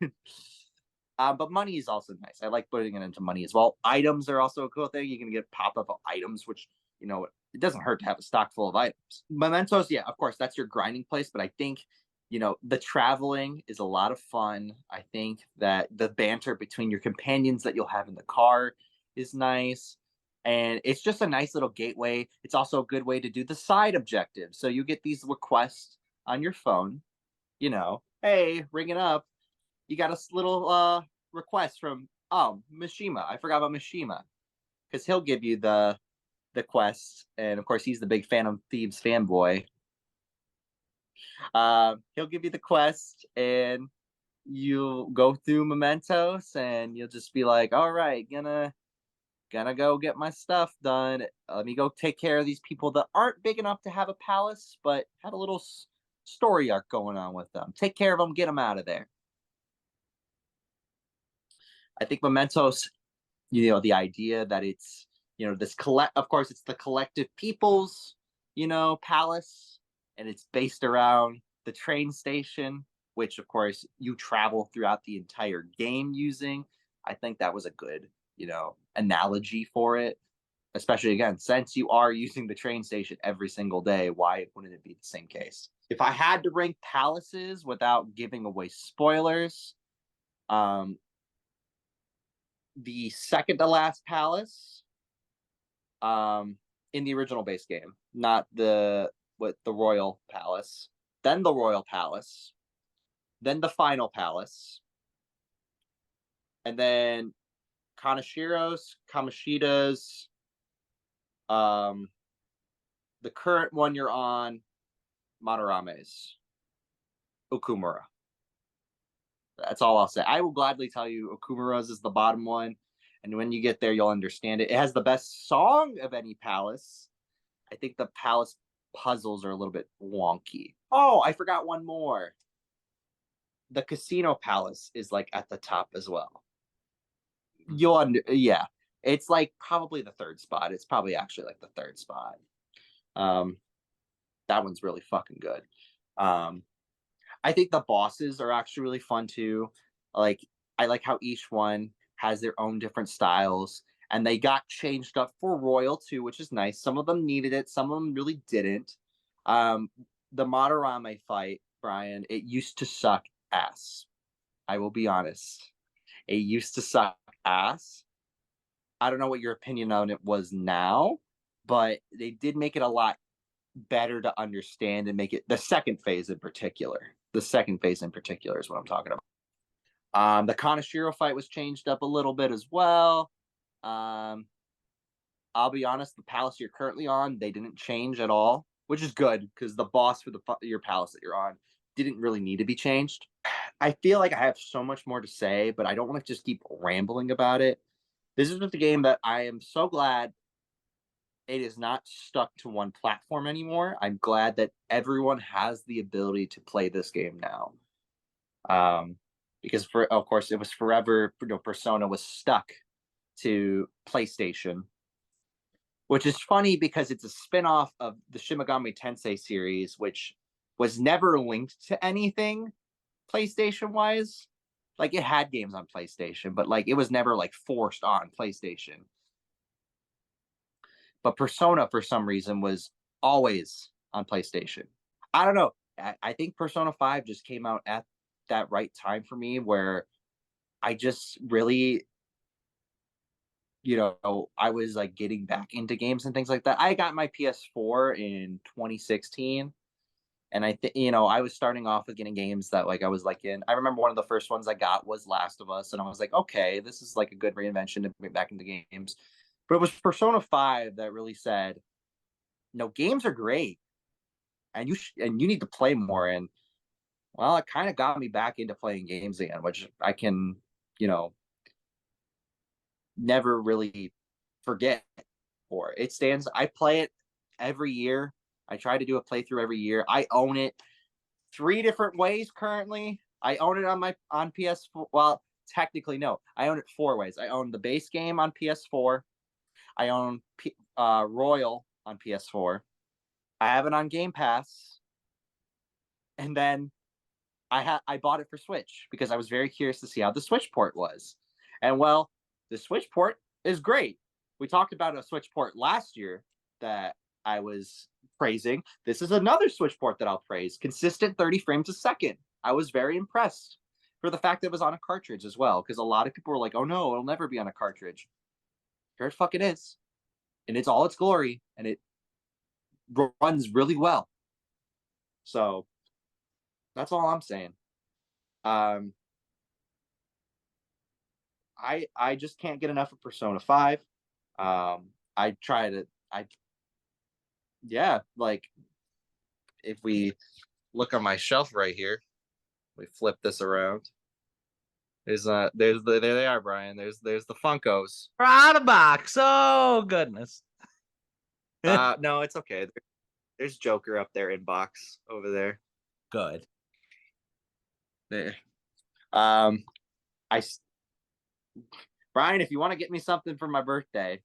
But money is also nice. I like putting it into money as well. Items are also a cool thing. You can get pop-up items, which, it doesn't hurt to have a stock full of items. Mementos, yeah, of course, that's your grinding place. But I think, the traveling is a lot of fun. I think that the banter between your companions that you'll have in the car is nice. And it's just a nice little gateway. It's also a good way to do the side objectives. So you get these requests on your phone, hey, ring it up. You got a little request from Mishima. I forgot about Mishima, because he'll give you the quest, and of course he's the big Phantom Thieves fanboy. He'll give you the quest, and you go through mementos, and you'll just be like, all right, gonna go get my stuff done. Let me go take care of these people that aren't big enough to have a palace, but have a little story arc going on with them. Take care of them, get them out of there. I think mementos, the idea that it's, this of course it's the collective people's, palace, and it's based around the train station, which of course you travel throughout the entire game using. I think that was a good, analogy for it, especially again, since you are using the train station every single day, why wouldn't it be the same case? If I had to rank palaces without giving away spoilers, the second to last palace, in the original base game, not the Royal Palace, then the Royal Palace, then the final palace, and then Kanashiro's, Kamoshida's, the current one you're on, Monораme's, Okumura. That's all I'll say. I will gladly tell you Okumura's is the bottom one, and when you get there, you'll understand it. It has the best song of any palace. I think the palace puzzles are a little bit wonky. Oh, I forgot one more. The casino palace is at the top as well. Yeah. It's probably the third spot. It's probably actually the third spot. That one's really fucking good. I think the bosses are actually really fun too. I like how each one has their own different styles, and they got changed up for Royal too, which is nice. Some of them needed it, some of them really didn't. The Madarame fight, Brian, it used to suck ass. I will be honest. It used to suck ass. I don't know what your opinion on it was now, but they did make it a lot better to understand and make it the second phase in particular. The second phase in particular is what I'm talking about. The Kanashiro fight was changed up a little bit as well. I'll be honest, the palace you're currently on, they didn't change at all, which is good because the boss for your palace that you're on didn't really need to be changed. I feel like I have so much more to say, but I don't want to just keep rambling about it. This is just a game that I am so glad it is not stuck to one platform anymore. I'm glad that everyone has the ability to play this game now. Because of course it was forever, Persona was stuck to PlayStation, which is funny because it's a spin-off of the Shin Megami Tensei series, which was never linked to anything PlayStation wise. Like it had games on PlayStation, but like it was never like forced on PlayStation. But Persona for some reason was always on PlayStation. I don't know. I think Persona 5 just came out at that right time for me where I just really, I was like getting back into games and things like that. I got my PS4 in 2016. And I think, I was starting off with getting games that like I was like I remember one of the first ones I got was Last of Us. And I was like, okay, this is like a good reinvention to get back into games. But it was Persona 5 that really said, no, games are great. And you need to play more. And well, it kind of got me back into playing games again, which I can, never really forget for. It stands, I play it every year. I try to do a playthrough every year. I own it 3 different ways currently. I own it on PS4. Well, technically no. I own it 4 ways. I own the base game on PS4. I own Royal on PS4. I have it on Game Pass. And then I bought it for Switch because I was very curious to see how the Switch port was. And well, the Switch port is great. We talked about a Switch port last year that I was praising. This is another Switch port that I'll praise. Consistent 30 frames a second. I was very impressed for the fact that it was on a cartridge as well, because a lot of people were like, oh no, it'll never be on a cartridge. Here it fucking is. And it's all its glory, and it runs really well. So that's all I'm saying. I just can't get enough of Persona 5. Like if we look on my shelf right here, we flip this around. There they are, Brian. There's the Funkos. Out of box. Oh goodness. No, it's okay. There's Joker up there in box over there. Good. There. Brian, if you want to get me something for my birthday,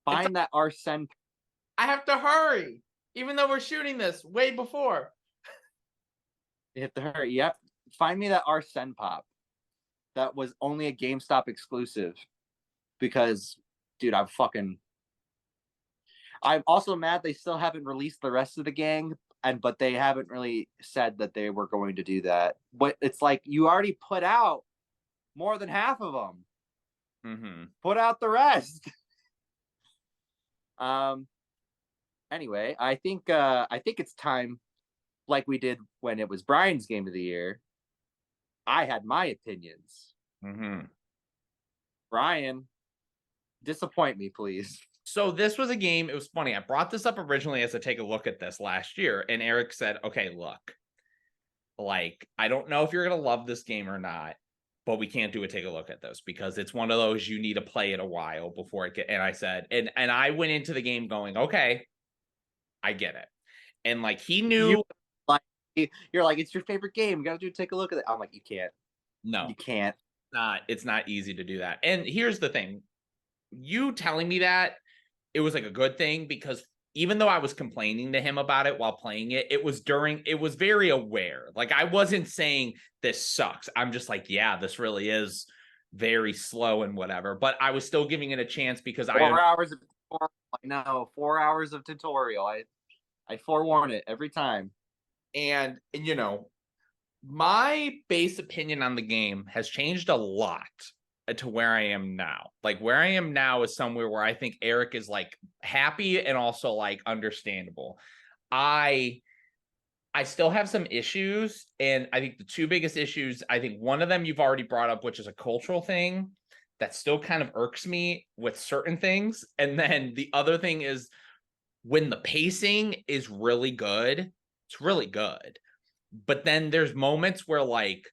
find that Arsene. I have to hurry, even though we're shooting this way before. You have to hurry. Yep. Find me that Arsene Pop. That was only a GameStop exclusive. Because, dude, I'm also mad they still haven't released the rest of the gang, but they haven't really said that they were going to do that. But it's like you already put out more than half of them. Mm-hmm. Put out the rest. Anyway, I think it's time, like we did when it was Brian's game of the year. I had my opinions. Mm-hmm. Brian, disappoint me, please. So this was a game. It was funny. I brought this up originally as a take a look at this last year, and Erik said, "Okay, look, like I don't know if you're gonna love this game or not, but we can't do a take a look at this because it's one of those you need to play it a while before it get." And I said, and I went into the game going, "Okay, I get it," and like he knew, you're like, it's your favorite game. You gotta take a look at it. I'm like, you can't. No, you can't. It's not easy to do that. And here's the thing: you telling me that. It was like a good thing because even though I was complaining to him about it while playing it, it was very aware. Like I wasn't saying this sucks. I'm just like, yeah, this really is very slow and whatever, but I was still giving it a chance because 4 hours of tutorial. No, 4 hours of tutorial. I forewarn it every time. and my base opinion on the game has changed a lot to where I am now. Like where I am now is somewhere where I think Erik is like happy and also like understandable. I still have some issues, and I think the two biggest issues, I think one of them you've already brought up, which is a cultural thing that still kind of irks me with certain things. And then the other thing is when the pacing is really good, it's really good. But then there's moments where like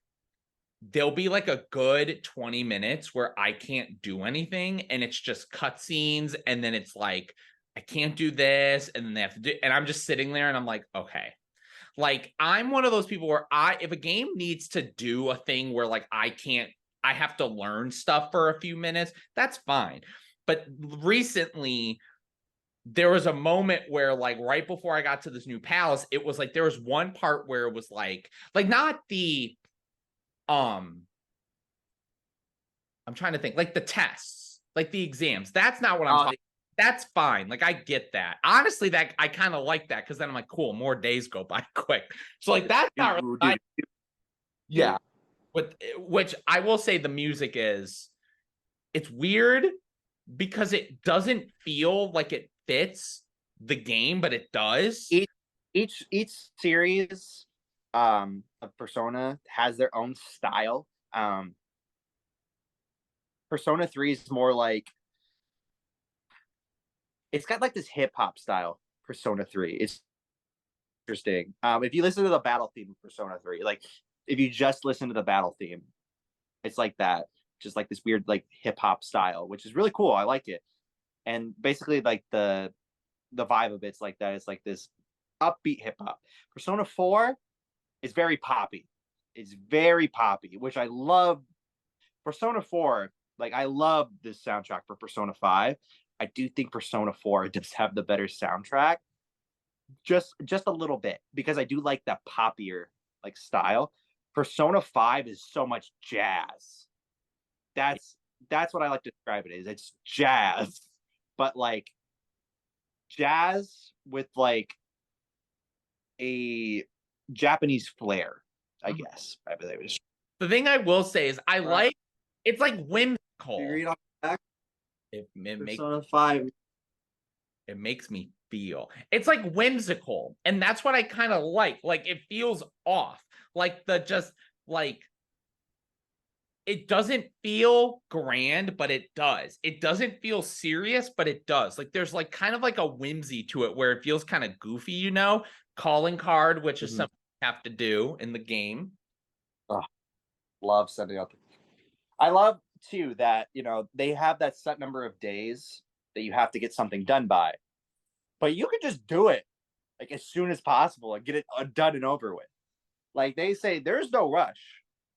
there'll be like a good 20 minutes where I can't do anything and it's just cutscenes, and then it's like I can't do this, and then they have to do, and I'm just sitting there and I'm like, okay. Like I'm one of those people where if a game needs to do a thing where like I have to learn stuff for a few minutes, that's fine. But recently there was a moment where like right before I got to this new palace, it was like there was one part where it was like not the I'm trying to think, like the tests, like the exams. That's not what I'm talking. That's fine. Like I get that. Honestly, that I kind of like that because then I'm like, cool, more days go by quick. So like that's not really yeah. But which I will say the music is, it's weird because it doesn't feel like it fits the game, but it does. Each series of Persona has their own style. Persona 3 is more like, it's got like this hip hop style. Persona 3, it's interesting. If you listen to the battle theme of Persona 3, like if you just listen to the battle theme, it's like that, just like this weird like hip hop style, which is really cool. I like it. And basically like the vibe of it's like that. It's like this upbeat hip hop. Persona 4 is very poppy. It's very poppy, which I love. Persona 4, like I love this soundtrack for Persona 5. I do think Persona 4 does have the better soundtrack. Just a little bit, because I do like that poppier like style. Persona 5 is so much jazz. That's what I like to describe it as. It's jazz, but like jazz with like a Japanese flair, I guess. I believe it is. The thing I will say is I like, it's like whimsical. You read on the back? Persona 5. It makes me feel. It's like whimsical, and that's what I kind of like. Like it feels off. Like the just like it doesn't feel grand, but it does. It doesn't feel serious, but it does. Like there's like kind of like a whimsy to it where it feels kind of goofy, calling card, which is something you have to do in the game. Oh, love sending out. I love too that they have that set number of days that you have to get something done by, but you can just do it like as soon as possible and get it done and over with. Like they say, there's no rush.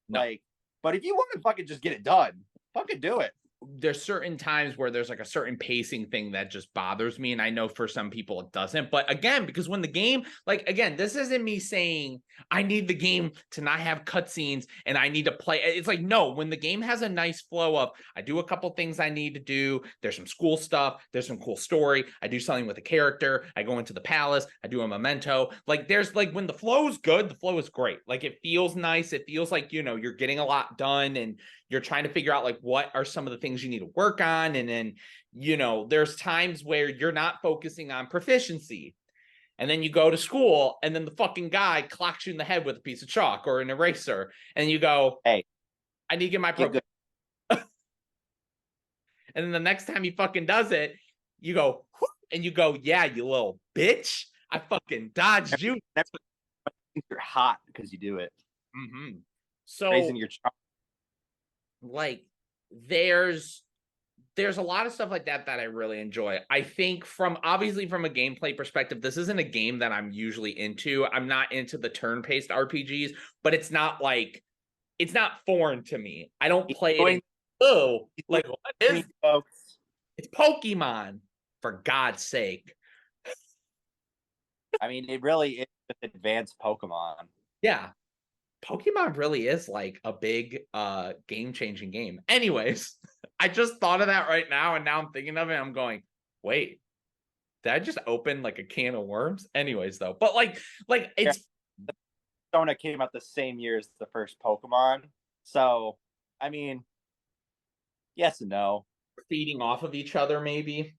No. Like, but if you want to fucking just get it done, fucking do it. There's certain times where there's like a certain pacing thing that just bothers me, and I know for some people it doesn't. But again, because when the game, like again, this isn't me saying I need the game to not have cutscenes and I need to play. It's like, no, when the game has a nice flow of, I do a couple things I need to do. There's some school stuff. There's some cool story. I do something with a character. I go into the palace. I do a memento. Like there's like when the flow is good, the flow is great. Like it feels nice. It feels like, you're getting a lot done and you're trying to figure out like what are some of the things you need to work on. And then, there's times where you're not focusing on proficiency. And then you go to school and then the fucking guy clocks you in the head with a piece of chalk or an eraser. And you go, hey, I need to get my and then the next time he fucking does it, you go, and you go, yeah, you little bitch. I fucking dodged you. You're hot because you do it. So raising your chalk. Like there's a lot of stuff like that I really enjoy. I think obviously from a gameplay perspective, this isn't a game that I'm usually into. I'm not into the turn-based RPGs, but it's not foreign to me. I don't play it. Like what is folks? It's Pokemon, for God's sake. I mean, it really is advanced Pokemon. Yeah. Pokemon really is like a big game-changing game. Anyways, I just thought of that right now, and now I'm thinking of it. I'm going, wait, did I just open like a can of worms? Anyways, though, but like Yeah, it's Persona came out the same year as the first Pokemon. So, I mean, yes and no. feeding off of each other, maybe.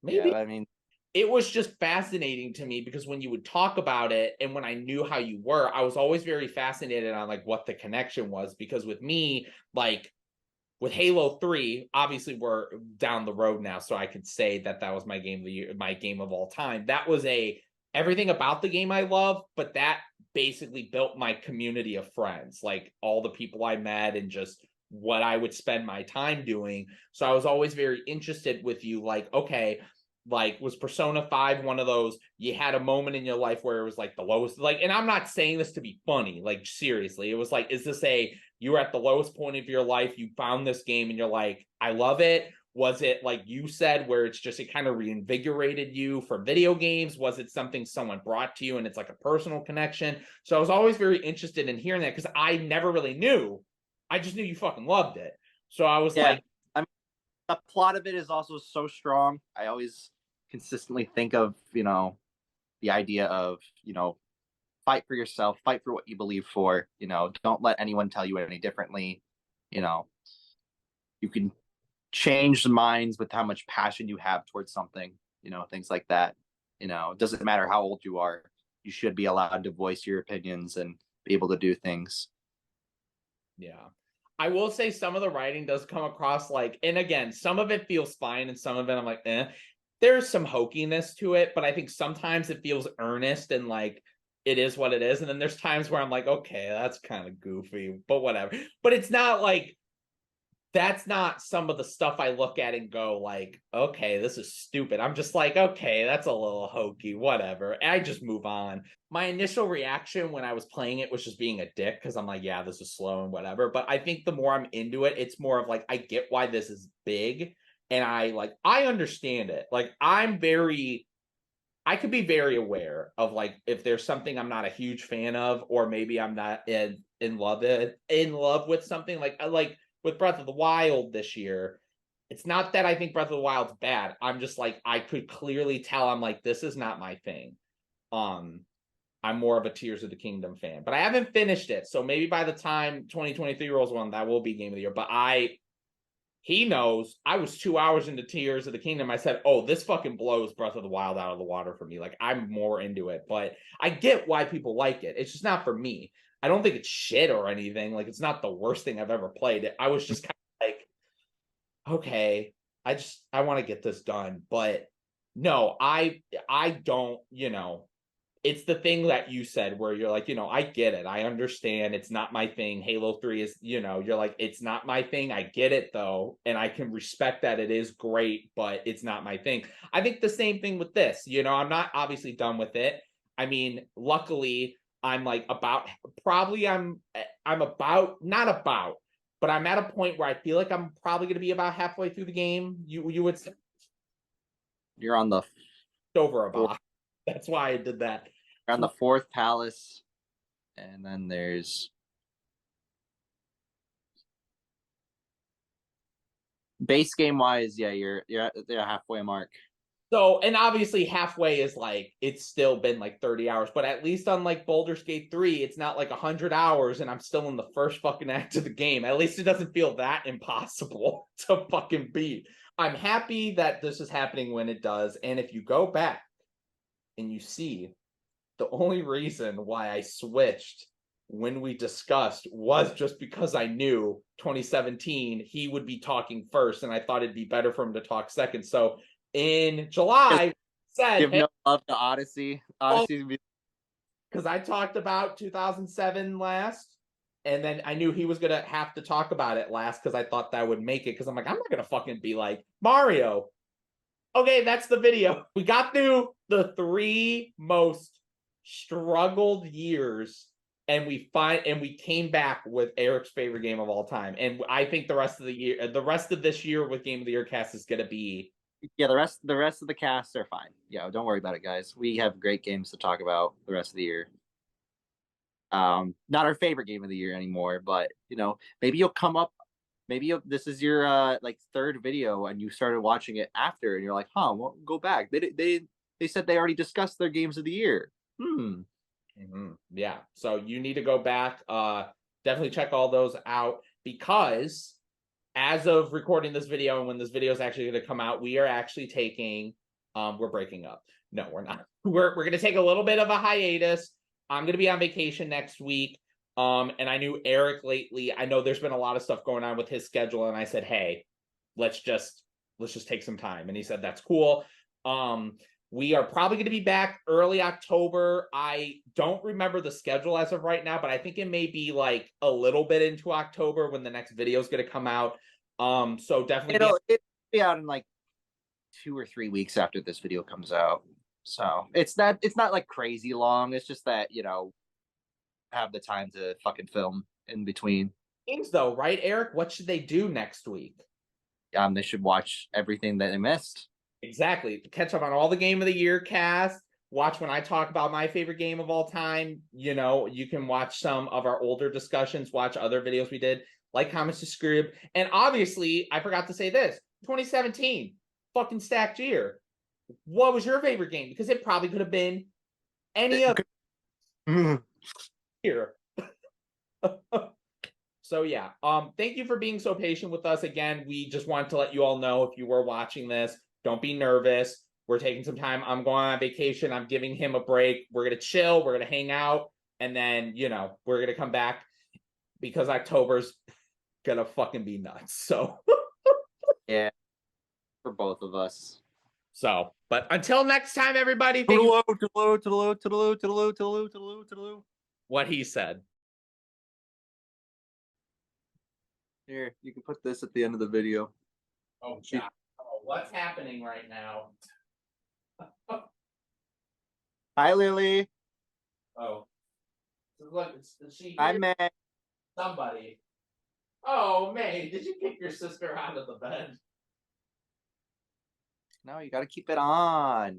Yeah, Maybe I mean, it was just fascinating to me because when you would talk about it and when I knew how you were, I was always very fascinated on like what the connection was. Because with me, like with Halo 3, obviously we're down the road now, so I could say that that was my game of the year, my game of all time. That was a everything about the game I love, but that basically built my community of friends, like all the people I met and just what I would spend my time doing. So I was always very interested with you, like, okay, like was Persona 5 one of those you had a moment in your life where it was like the lowest, like, and I'm not saying this to be funny, like seriously, it was like, is this a you were at the lowest point of your life, you found this game and you're like, I love it? Was it like you said, where it's just it kind of reinvigorated you for video games? Was it something someone brought to you and it's like a personal connection? So I was always very interested in hearing that because I never really knew. I just knew you fucking loved it. So I was yeah. like, I mean, the plot of it is also so strong. I always consistently think of, the idea of, fight for yourself, fight for what you believe for, don't let anyone tell you any differently. You know, you can change minds with how much passion you have towards something, things like that. It doesn't matter how old you are, you should be allowed to voice your opinions and be able to do things. yeah. I will say some of the writing does come across like, and again, some of it feels fine and some of it I'm like, eh. There's some hokiness to it, but I think sometimes it feels earnest and like it is what it is. And then there's times where I'm like, okay, that's kind of goofy, but whatever. But it's not like that's not some of the stuff I look at and go like, okay, this is stupid. I'm just like, okay, that's a little hokey, whatever. And I just move on. My initial reaction when I was playing it was just being a dick because I'm like, yeah, this is slow and whatever. But I think the more I'm into it, it's more of like, I get why this is big. And I understand it. Like, I could be very aware of like if there's something I'm not a huge fan of, or maybe I'm not in love with something like with Breath of the Wild this year. It's not that I think Breath of the Wild's bad. I'm just like I could clearly tell I'm like this is not my thing. Um, I'm more of a Tears of the Kingdom fan, but I haven't finished it. So maybe by the time 2023 rolls around, that will be game of the year. But he knows I was 2 hours into Tears of the Kingdom. I said, oh, this fucking blows Breath of the Wild out of the water for me. Like, I'm more into it, but I get why people like it. It's just not for me. I don't think it's shit or anything. Like, it's not the worst thing I've ever played. I was just kind of like, okay, I want to get this done. But no, I don't, it's the thing that you said where you're like, I get it. I understand it's not my thing. Halo 3 is, you're like, it's not my thing. I get it though. And I can respect that it is great, but it's not my thing. I think the same thing with this, I'm not obviously done with it. I mean, luckily I'm like I'm about, not about, but I'm at a point where I feel like I'm probably going to be about halfway through the game. You would say You're on the over fourth, about. That's why I did that. you're on the fourth palace, and then there's base game wise, yeah, you're at the halfway mark. So, and obviously halfway is like, it's still been like 30 hours, but at least on like Baldur's Gate 3, it's not like 100 hours and I'm still in the first fucking act of the game. At least it doesn't feel that impossible to fucking beat. I'm happy that this is happening when it does. And if you go back and you see the only reason why I switched when we discussed was just because I knew 2017 he would be talking first and I thought it'd be better for him to talk second. So in July, You said, have hey, no love to Odyssey. because I talked about 2007 last, and then I knew he was gonna have to talk about it last because I thought that would make it. Because I'm like, I'm not gonna fucking be like Mario. Okay, that's the video. We got through the three most struggled years, and we came back with Eric's favorite game of all time. And I think the rest of this year with Game of the Year cast is gonna be Yeah, the rest of the casts are fine. Yeah, don't worry about it, guys. We have great games to talk about the rest of the year. Not our favorite game of the year anymore, but maybe you'll come up. Maybe this is your like third video, and you started watching it after, and you're like, "Huh, well, go back." They said they already discussed their games of the year. Yeah, so you need to go back. Definitely check all those out, because as of recording this video and when this video is actually going to come out, we are actually taking. We're breaking up. No, we're not. We're going to take a little bit of a hiatus. I'm going to be on vacation next week. And I knew Erik lately. I know there's been a lot of stuff going on with his schedule, and I said, "Hey, let's just take some time." And he said, "That's cool." We are probably going to be back early October. I don't remember the schedule as of right now, but I think it may be like a little bit into October when the next video is going to come out. So definitely It'll be out in like 2 or 3 weeks after this video comes out. So it's not like crazy long. It's just that have the time to fucking film in between. games though, right, Erik? What should they do next week? They should watch everything that they missed. Exactly. Catch up on all the Game of the Year cast. Watch when I talk about my favorite game of all time. You can watch some of our older discussions, watch other videos we did, like, comment, subscribe. And obviously, I forgot to say this, 2017, fucking stacked year. What was your favorite game? Because it probably could have been any other year. So yeah, thank you for being so patient with us. Again, we just wanted to let you all know, if you were watching this, don't be nervous. We're taking some time. I'm going on vacation. I'm giving him a break. We're going to chill. We're going to hang out. And then, we're going to come back, because October's going to fucking be nuts. So, Yeah, for both of us. But until next time, everybody. Thank you. What he said. Here, you can put this at the end of the video. Oh, God. Oh, what's happening right now? Hi, Lily. Oh. Look, she Hi, May. somebody. Oh, May, did you kick your sister out of the bed? No, you got to keep it on.